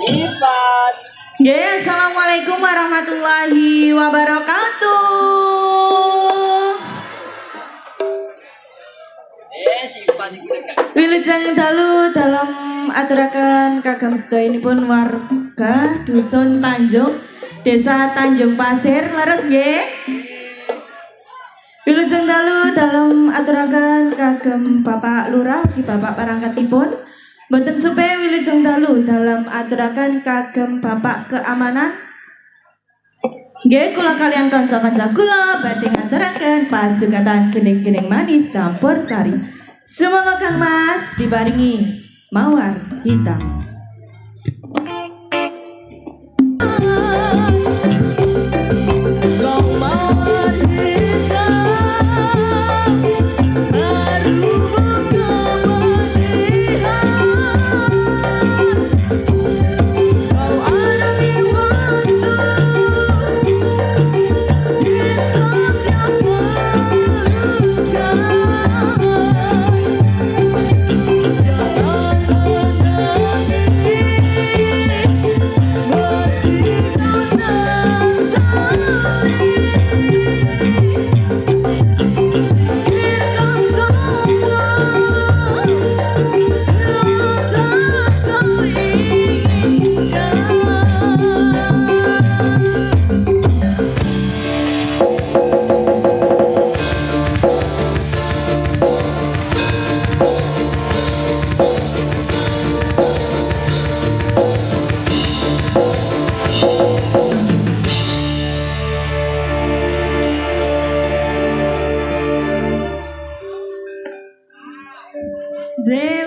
Ipat. Nggih, assalamualaikum warahmatullahi wabarakatuh. Wilujeng dalu dalam aturaken kagem sedayanipun warga Dusun Tanjung, Desa Tanjung Pasir, leres nggih. Wilujeng dalu dalam aturaken kagem Bapak Lurah ugi Bapak Perangkatipun. Mboten supe wilujeng dalu dalam aturaken kagem Bapak Keamanan. Nggih kula kalian kanca-kanca kula badhe ngaturaken pasugatan gening-gening manis campur sari. Semoga Kang Mas dibaringi mawar hitam.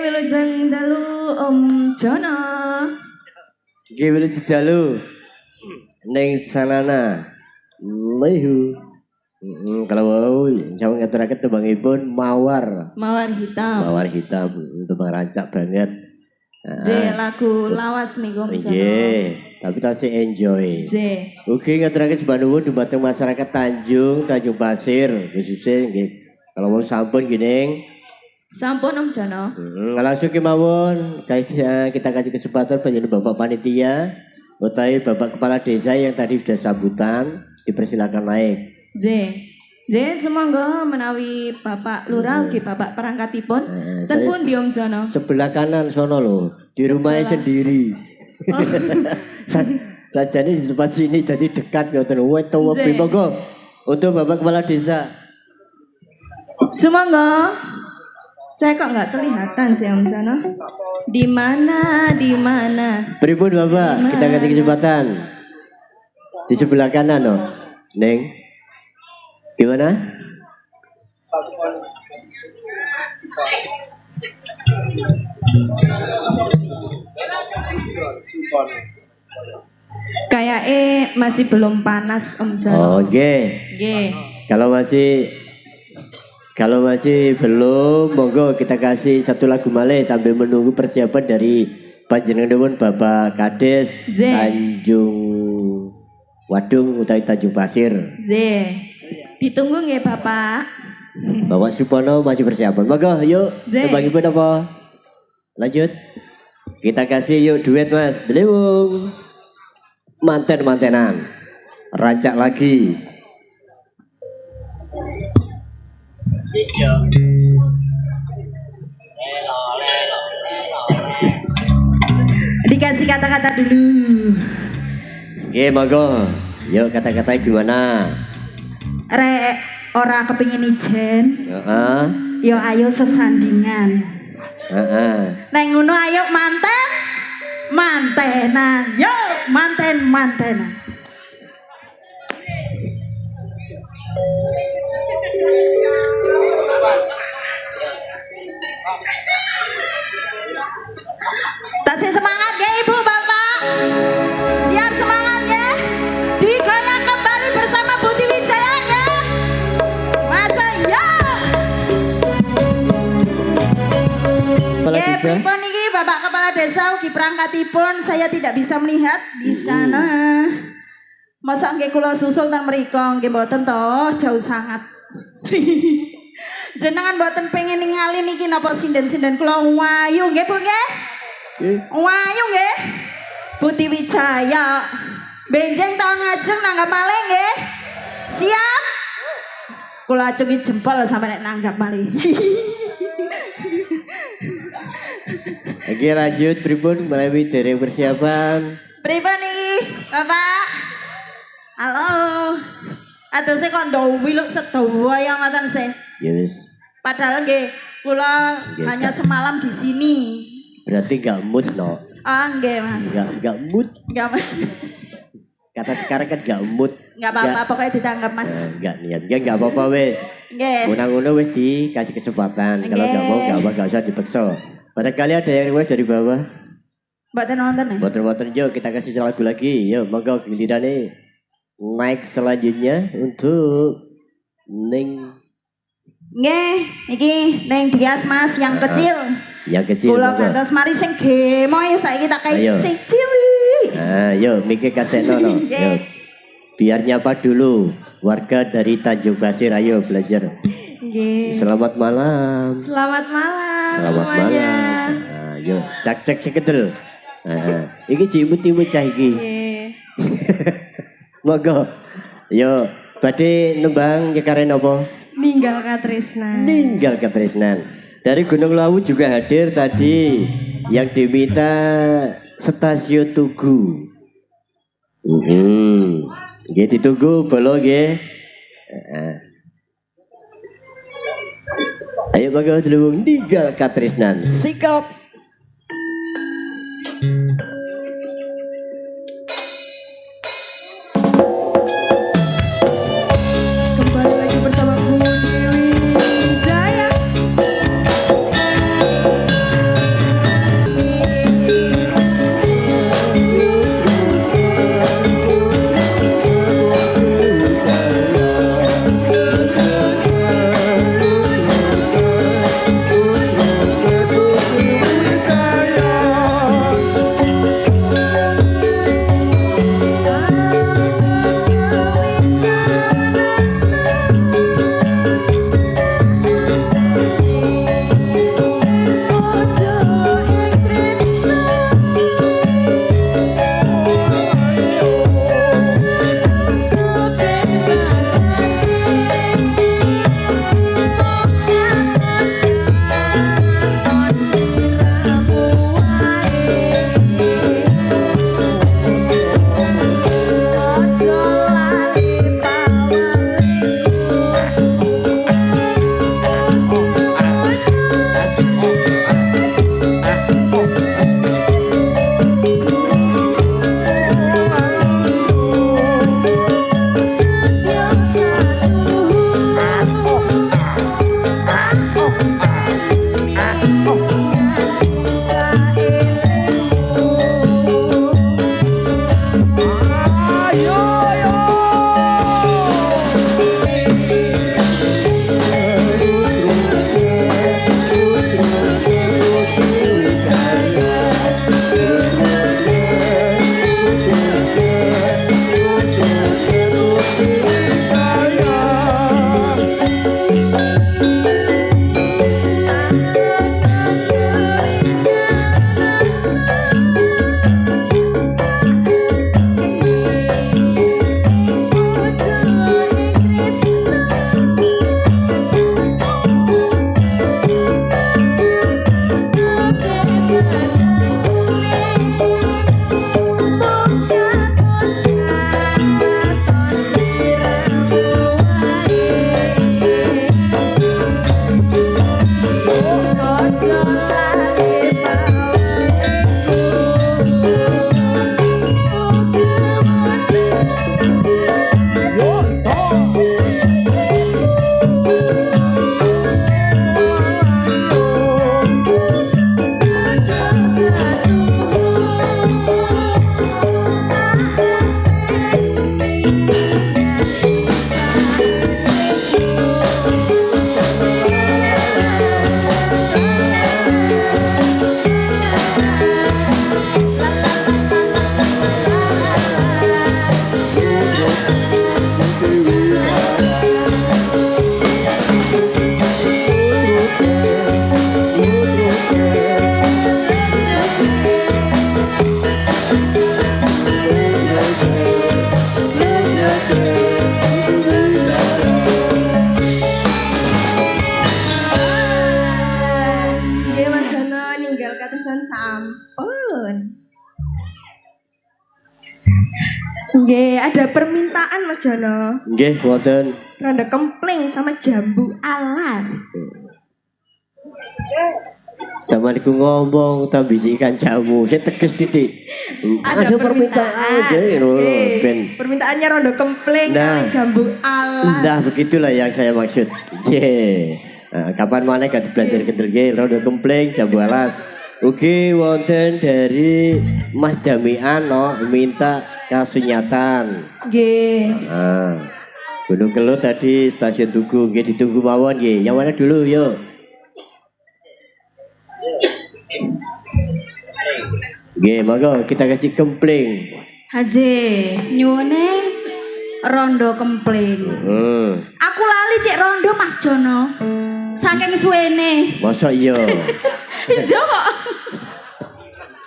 Wilujeng dalu Om Jono. Nggih wilujeng dalu ning sanana. Lehu. Kalau sampeyan ngaturaken tembangipun mawar. Mawar hitam. Mawar hitam tembang rancak banget. Lagu lawas niku Om Jono. Nggih, tapi tasih enjoy. Ugi ngaturaken sembah nuwun dumateng masyarakat Tanjung Pasir khususnya nggih. Kalau mau sampun gini. Sampun Om Jono. Langsung kemawon kita kasih kesempatan penyanyi Bapak Panitia utawi Bapak Kepala Desa yang tadi sudah sambutan, dipersilakan naik. Semoga menawi Bapak Lurah ugi Bapak Perangkatipun ten pundi Om Jono? Sebelah kanan sono lho, di rumahnya sendiri. Sajane di tempat sini jadi dekat ngoten. Weto monggo untuk Bapak Kepala Desa. Semoga saya kok nggak kelihatan sih Om Jono. Di mana? Pripun Bapak, kita kasih kesempatan. Di sebelah kanan loh. Neng. Gimana? Kayak masih belum panas Om Jono. Oh, nggih. Kalau masih belum, monggo kita kasih satu lagu malih sambil menunggu persiapan dari panjenenganipun Bapak Kades Tanjung Wadung utawi Tanjung Pasir. Ditunggu nggih Bapak. Bapak Supono masih persiapan. Monggo yuk, tembangipun apa? Lanjut. Kita kasih yuk duet Mas. Delewung. Manten-mantenan. Rancak lagi. Dikasih kata-kata dulu. Oke, monggo. Yuk kata-katanya gimana? Rek ora kepingin ijen. Yo ayo sesandingan. Neng ngono ayo mantenan. Yo mantenan. Tasih semangat ya Ibu Bapak. Siap semangat ya. Digoyang kembali bersama Buti Wijaya ya. Masa ya. Pripun niki Bapak Kepala Desa ugi perangkatipun saya tidak bisa melihat di sana. Masa nggih kula susul ten mriko nggih mboten to, jauh sangat. Jenengan mboten pengen ningali niki napa sinden-sinden kula wayu nggih Bu nggih? Wayu nggih. Putih Wijaya. Benjing tahun ngajeng nanggap malih nggih. Siap? Kula acungi jempol sampai nek nanggap malih. Oke lanjut pripun menawi dereng persiapan. Pripun niki, Bapak? Halo. Atuse kok ndok wiluk sedaya ngoten sih. Ya wis. Padahal nggih kula hanya semalam di sini. Berarti gak mood no. Ah nggih Mas. Gak mood. Enggak. Kata sekarang kan gak mood. Enggak apa-apa pokoknya ditanggap Mas. Enggak niat. Enggak apa-apa wis. Nggih. Ngono wis dikasih kesempatan. Kalau gak mau gak apa gak usah dipaksa. Barangkali ada yang request dari bawah. Mboten nonton ya? Mboten yuk kita kasih lagu lagi. Yuk monggo gilirannya naik selanjutnya untuk Ning. Nggih, iki ning bias Mas yang kecil. Yang kecil. Kula gantos mari sing gemoy saiki tak kae Ayo. sing cilik. Yuk mikir kasetno no. Yuk. Biar nyapa dulu warga dari Tanjung Pasir, ayo belajar. Nggih. Selamat malam. Selamat malam Selamat semuanya. malam. Yuk cek sekedel. Iki cimut-cimut cah iki. Nggih. Monggo. Yo, badhe nembang nyekaren apa? Ninggal Katresnan. Ninggal ketresnan. Dari Gunung Lawu juga hadir tadi yang diminta Stasiun Tugu. Nggih ditunggu bolo nggih. Ayo monggo dulu Ninggal Katresnan. Sikap. Kembali lagi bersama Putri Wijaya. Putra Jono ninggal katesan sampun. Nggih, ada permintaan Mas Jono. Nggih, wonten. Rondo kempling sama jambu alas. Sama niku ngomong tak biji ikan jamu, saya tegas titik. Ada permintaan. Ben. Permintaannya rondo kempling sama jambu alas. Nah, begitulah yang saya maksud. Kapan mana gak belajar kendel rondo kempling jambu alas. Oke, wonten dari Mas Jamian minta kasunyatan. Nggih. Gunung Kelut tadi stasiun Tugu, nggih ditunggu mawon nggih. Yang mana dulu yuk? Nggih, monggo kita kasih kempling. Haji, nyuwune rondo kempling. Aku lali cek rondo Mas Jono. Saking suwene. Masa iya? Iya kok.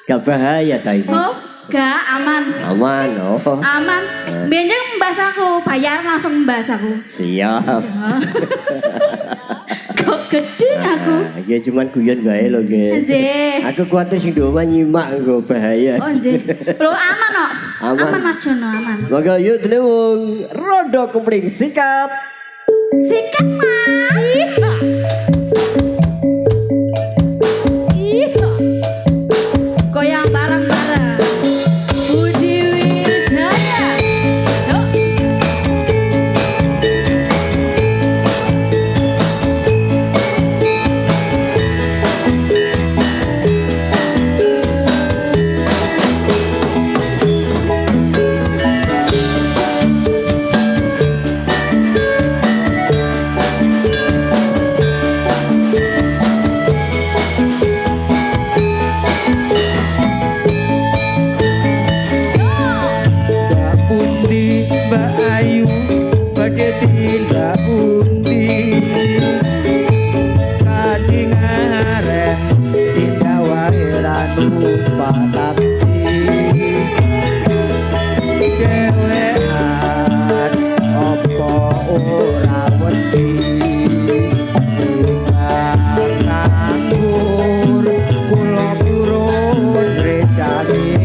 Gak bahaya ta ini? Oh, gak aman. Aman, oh. Aman. Benjeng mbas aku, bayar langsung mbas aku. Siap. Kok gede aku? Ya cuman guyon gawe lho, nggih. Nggih. Aku kuwatir sing ndok nyimak engko bahaya. Oh, nggih. Lho aman kok. Aman Mas Jono, aman. Maka yuk delewung rondo kempling sikat. Sikat, Mas. Goyang bareng-bareng. Budi Wijaya. Yuk. Tidak undi kaji ngaren tidak wairanu patapsi dewean opo ora wedi nganggur kula purun recane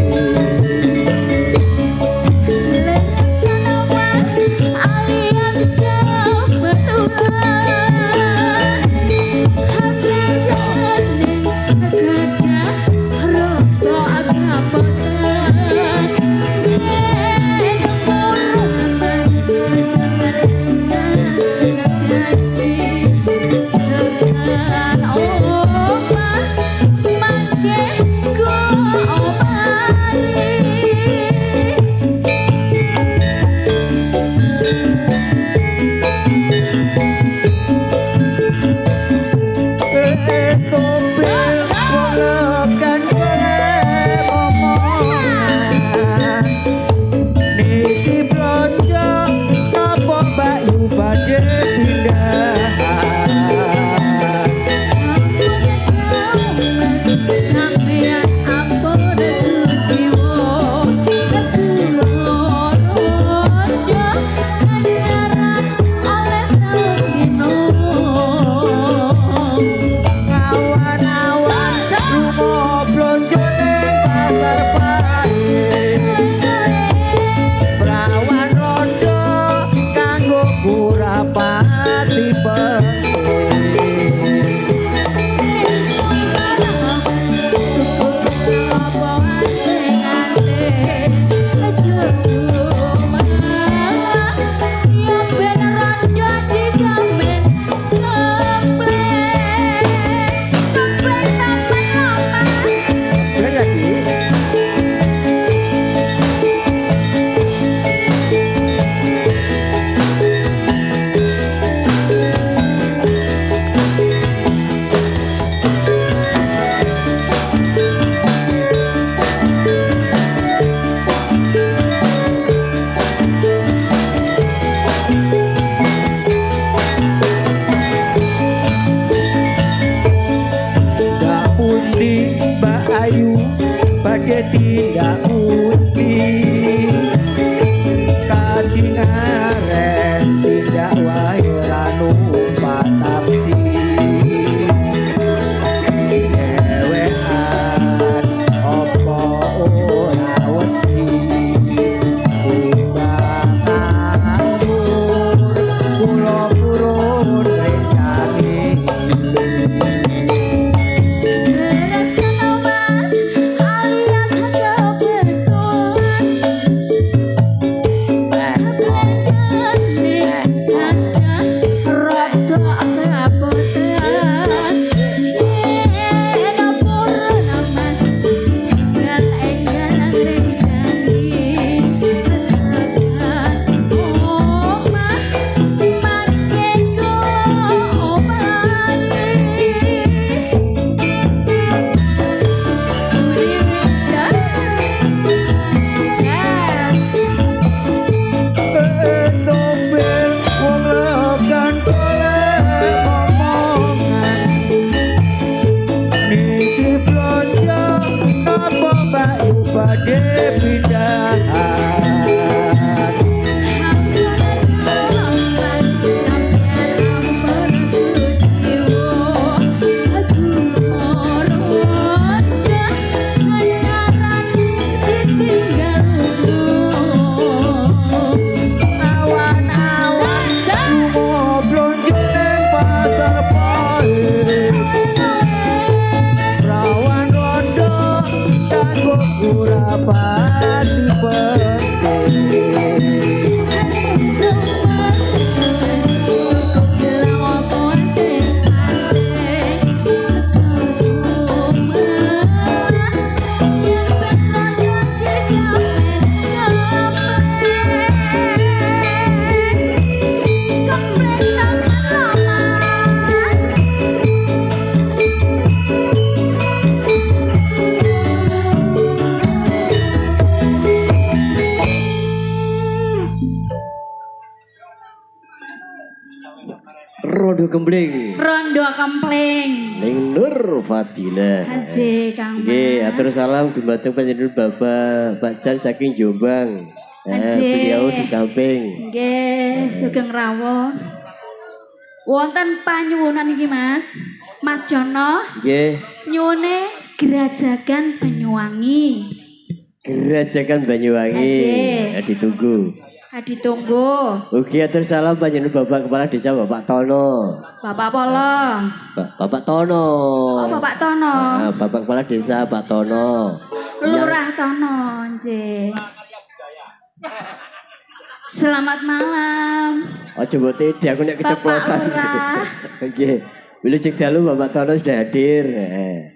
tidak undi kadingaren tidak wairanu patapsi pati penting. Rondo Kempling. Rondo Kempling. Ning Nur Fadilah. Haji Kang Mas. Nggih, atur salam dumateng panjenengan Bapak Pak Jan saking Jombang. Haji. Beliau di samping. Nggih, sugeng rawuh. Wonten panyuwunan iki Mas. Mas Jono Nggih, nyuwune Gerajagan Banyuwangi. Gerajakan Banyuwangi. Haji. Ditunggu. Ditunggu. Ugi atur salam panjenengan Bapak Kepala Desa Bapak Tono. Bapak Polo. Bapak Tono. Oh, Bapak Tono. Bapak Kepala Desa Pak Tono. Lurah Tono, nggih. Selamat malam. Ojo mbok tedi aku nek keceplosan. Bapak Lurah. Nggih. Wilujeng dalu Bapak Tono sudah hadir.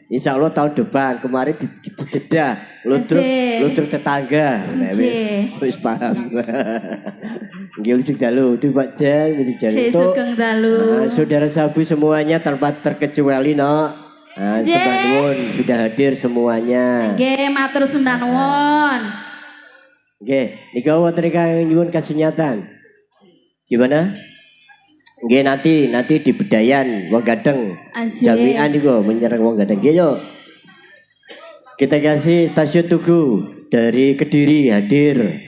Insya Allah tahun depan. Kemarin dijedah ludruk tetangga. Wis paham. Nggih wilujeng dalu. Itu Pak Jan, wilujeng dalu. Sugeng dalu. Saudara sabu semuanya tanpa terkecuali no. Sembah nuwun sudah hadir semuanya. Nggih, matur sembah nuwun. Nggih, nika wonten ingkang nyuwun kasunyatan. Gimana? Nggih nanti di Bedayan wong Gadeng. Jami'an niku menyerang wong Gadeng. Nggih yo. Kita kasih Tasya Tugu dari Kediri hadir.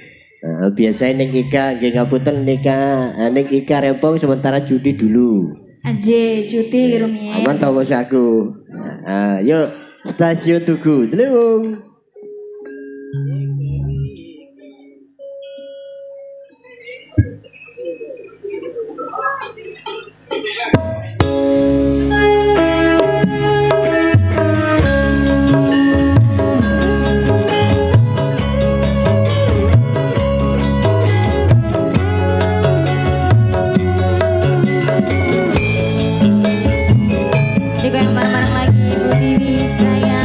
Biasanya ning Ika nggih ngapunten nika ning Ika Rempong sementara cuti dulu. Aje cuti rumiyin. Aman ta bos aku. Yuk Stasiun Tugu. Delung. Digoyang bareng-bareng lagi Budi Wijaya.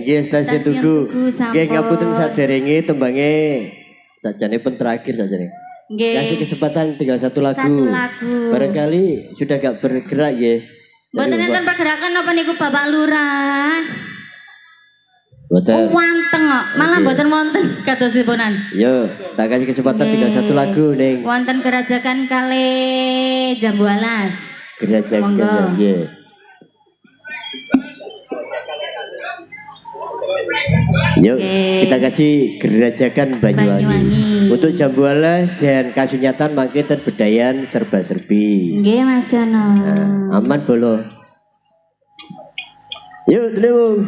Nggih stasiun Tugu. Nggih ngapunten saderenge tembange sajane pun terakhir sajane. Nggih. Kasih kesempatan tinggal satu lagu. Satu lagu. Barangkali sudah gak bergerak ya. Mboten enten pergerakan apa niku Bapak Lurah? Mboten. Oh, wanteng kok. Malah mboten wonten kadosipunan. Yo, tak kasih kesempatan tinggal satu lagu ning. Wonten Gerajakan kali Jambu Alas. Gerajakan nggih. Yuk kita kasih Gerajakan Banyuwangi. Untuk Jambu Alas dan Kasunyatan mangke Bedayan serba-serbi. Nggih Mas Jono. Nah, aman bolo. Yuk dulu.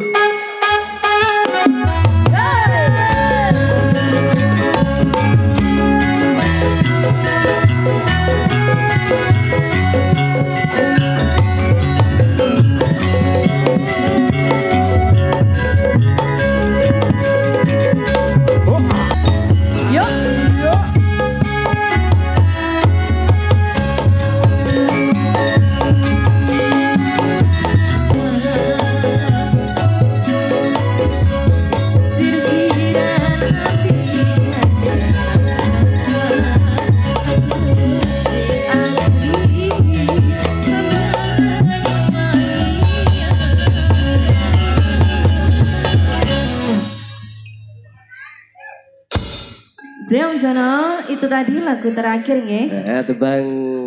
Om Jono, itu tadi lagu terakhir nggih. Tembang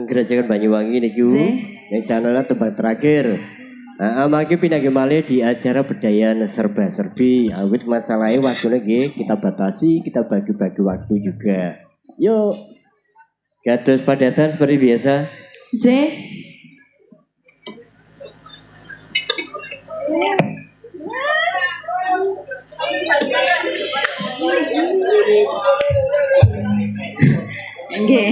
Gerajakan Banyuwangi niki. Nek sanana tembang terakhir. Mangke pindah malih di acara Bedayan serba-serbi. Awit masalahnya waktune nggih kita batasi, kita bagi-bagi waktu juga. Yuk. Gados padatan seperti biasa. J. Nggih.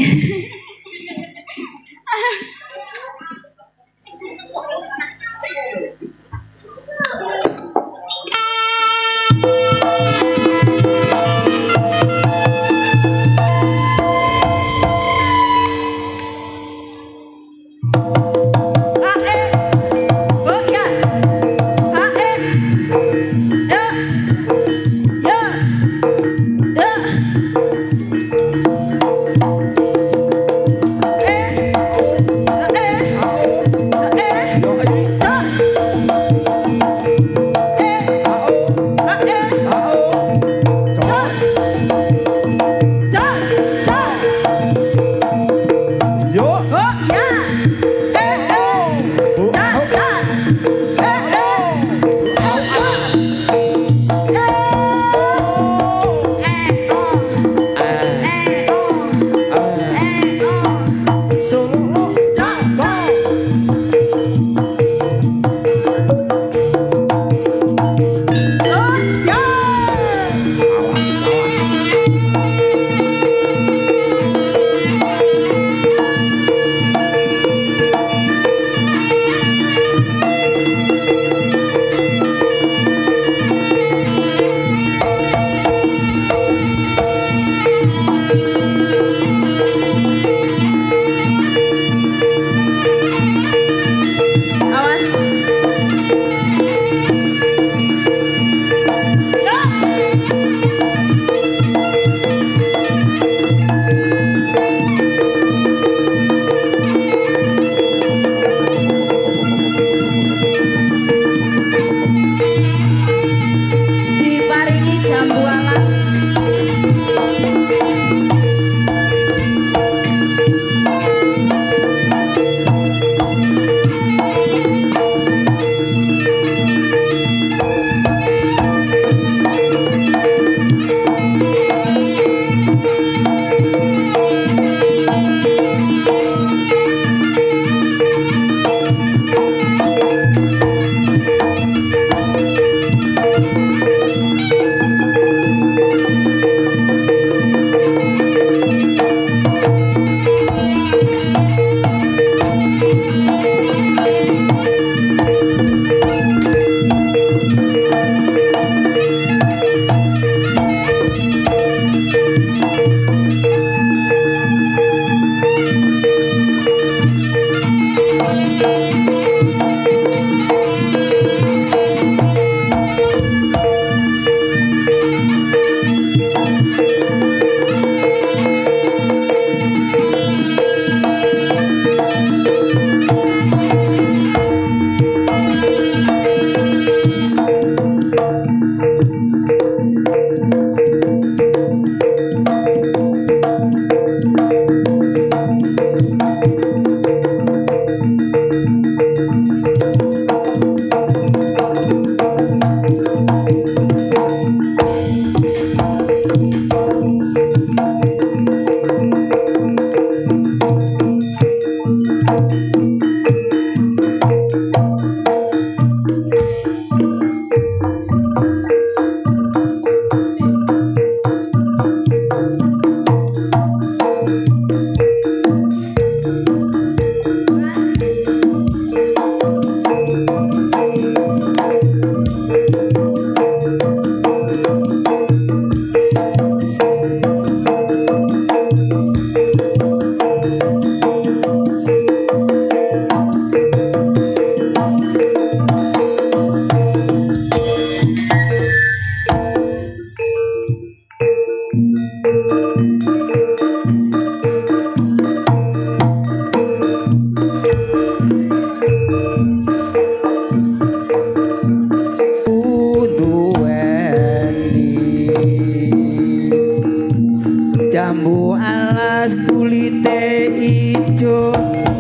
jambu alas kulite ijo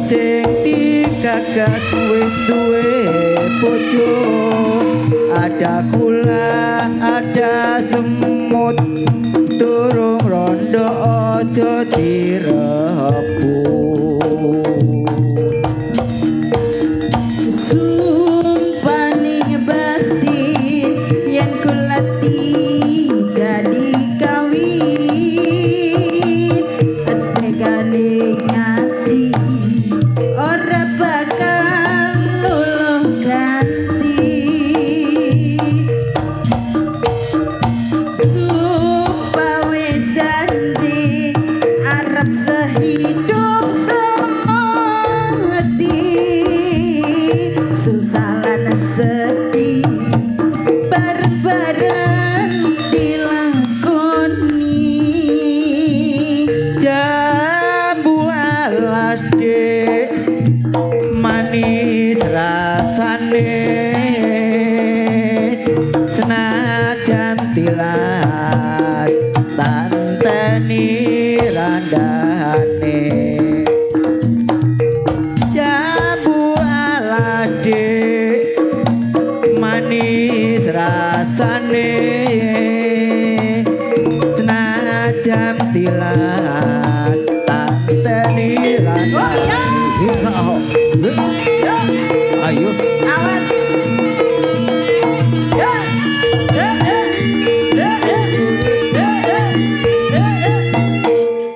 sing digagas duwe bojo ada kula ada semut durung rondo aja direbut sumpani batin yen kula tiga dikawin tegane ngati ora bakal luluh ganti sumpah wis janji arep sehidup semati susah lan sedih bareng-bareng dilakoni jambu alas dek manis rasane senajan tilas tanteni randane jambu alas dek manis rasane senajan tilas tanteni randane ayo awas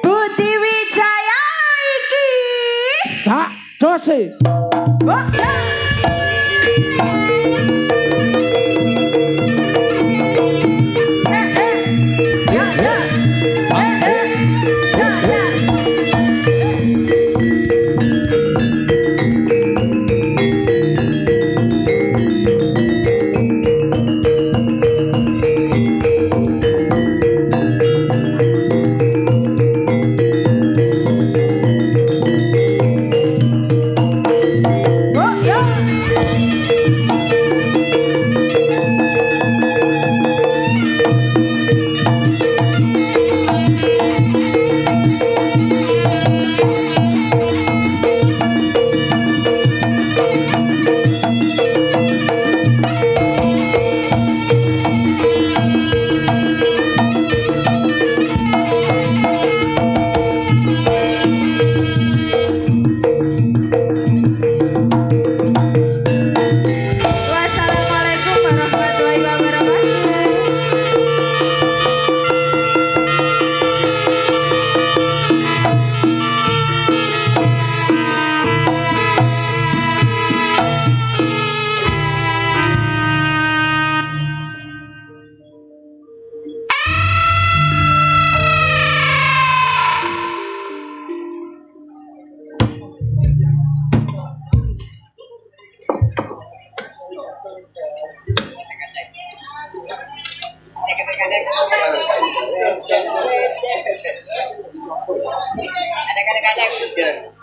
Budi Wijaya iki sak dose Wassalamualaikum warahmatullahi wabarakatuh. Kadang-kadang